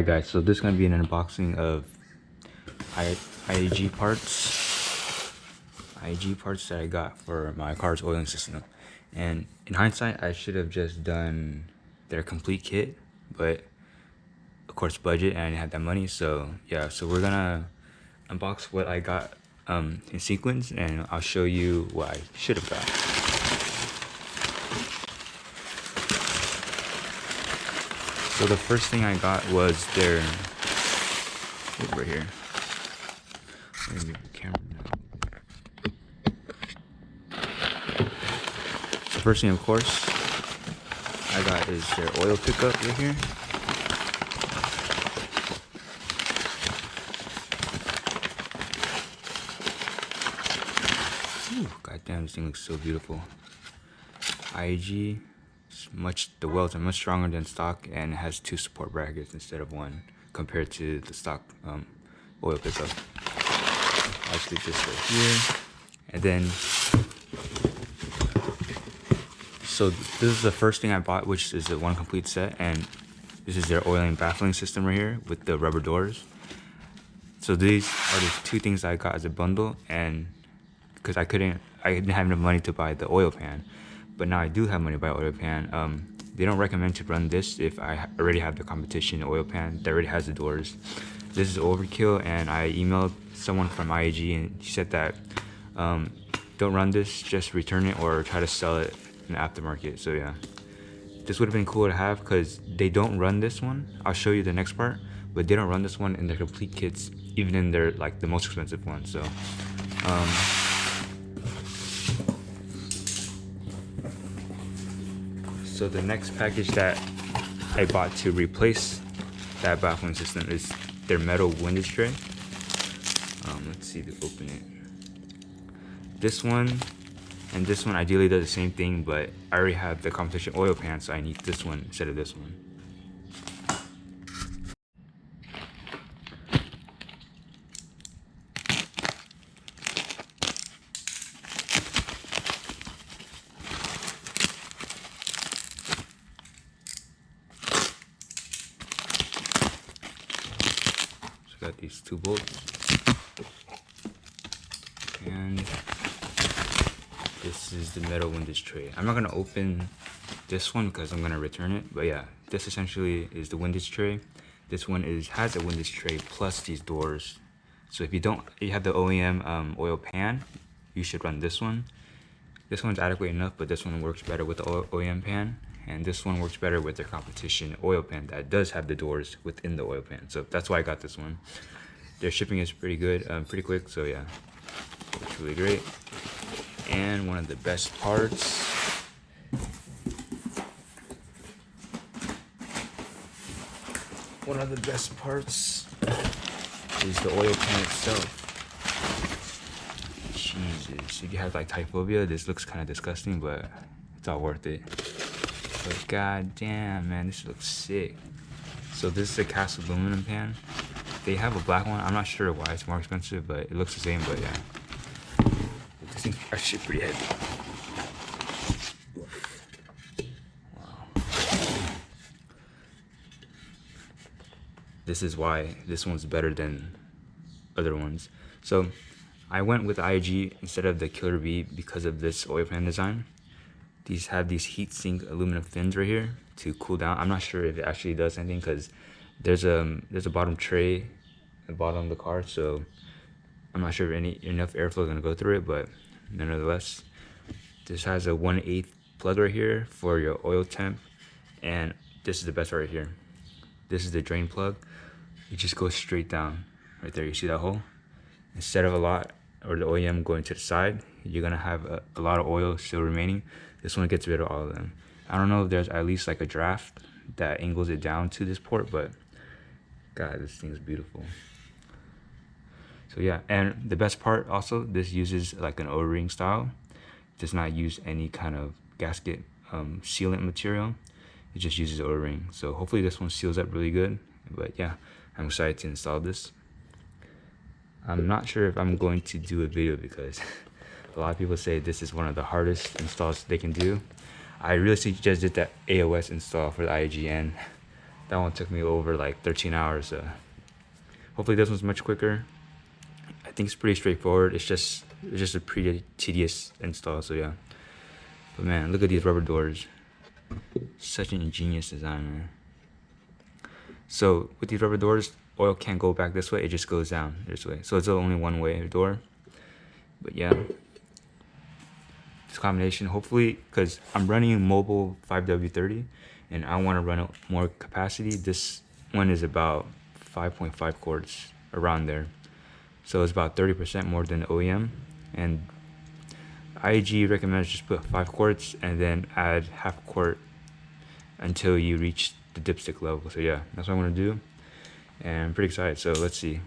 Alright guys, so this is going to be an unboxing of IAG parts. IAG parts that I got for my car's oiling system. And in hindsight, I should have just done their complete kit, but of course budget and I didn't have that money. So yeah, so we're gonna unbox what I got in sequence, and I'll show you what I should have got. So the first thing I got was their, over here. Let me move the camera now. So first thing, of course, I got is their oil pickup right here. Ooh, goddamn, this thing looks so beautiful. IAG. The welds are much stronger than stock, and it has 2 support brackets instead of 1 compared to the stock oil pickup. I'll stick this right here, and then so this is the first thing I bought, which is the 1 complete set, and this is their oiling baffling system right here with the rubber doors. So these are the 2 things I got as a bundle, and because I didn't have enough money to buy the oil pan. But now I do have money to buy an oil pan. They don't recommend to run this if I already have the Competiton oil pan that already has the doors. This is overkill, and I emailed someone from IAG and he said that don't run this, just return it or try to sell it in the aftermarket. So yeah, this would have been cool to have because they don't run this one. I'll show you the next part, but they don't run this one in their complete kits, even in their like the most expensive one. So So the next package that I bought to replace that baffling system is their metal windage tray. Let's see to open it. This one and this one ideally does the same thing, but I already have the Competiton oil pan, so I need this one instead of this one. Got these 2 bolts, and this is the metal windage tray. I'm not gonna open this one because I'm gonna return it, but yeah, this essentially is the windage tray. This one has a windage tray plus these doors. So if you have the OEM oil pan, you should run this one. This one's adequate enough, but this one works better with the OEM pan, and this one works better with their Competiton oil pan that does have the doors within the oil pan. So that's why I got this one. Their shipping is pretty good, pretty quick, so yeah, it's really great. And one of the best parts, is the oil pan itself. Jesus, if you have like typhobia, this looks kind of disgusting, but it's all worth it. But god damn, man, this looks sick. So this is a cast aluminum pan. They have a black one. I'm not sure why it's more expensive, but it looks the same. But yeah, this thing's actually pretty heavy. Wow. This is why this one's better than other ones. So I went with IAG instead of the Killer Bee because of this oil pan design. These have these heat sink aluminum fins right here to cool down. I'm not sure if it actually does anything because there's a bottom tray at the bottom of the car, so I'm not sure if enough airflow is gonna go through it, but nonetheless, this has a 1/8 plug right here for your oil temp, and this is the best part right here. This is the drain plug. It just goes straight down right there. You see that hole? Instead of the OEM going to the side, you're gonna have a lot of oil still remaining. This one gets rid of all of them. I don't know if there's at least like a draft that angles it down to this port, but god, this thing is beautiful. So yeah, and the best part also, this uses like an O-ring style. It does not use any kind of gasket sealant material. It just uses O-ring. So hopefully this one seals up really good. But yeah, I'm excited to install this. I'm not sure if I'm going to do a video because a lot of people say this is one of the hardest installs they can do. I really suggested that AOS install for the IAG, and That one took me over like 13 hours. Hopefully this one's much quicker. I think it's pretty straightforward. It's just a pretty tedious install. So yeah. But man, look at these rubber doors. Such an ingenious design, man. So with these rubber doors, oil can't go back this way. It just goes down this way. So it's only one way door. But yeah, this combination, hopefully, because I'm running a mobile 5W30 and I want to run more capacity. This one is about 5.5 quarts, around there. So it's about 30% more than the OEM. And IAG recommends just put 5 quarts and then add half a quart until you reach the dipstick level. So yeah, that's what I'm gonna do, and I'm pretty excited. So let's see.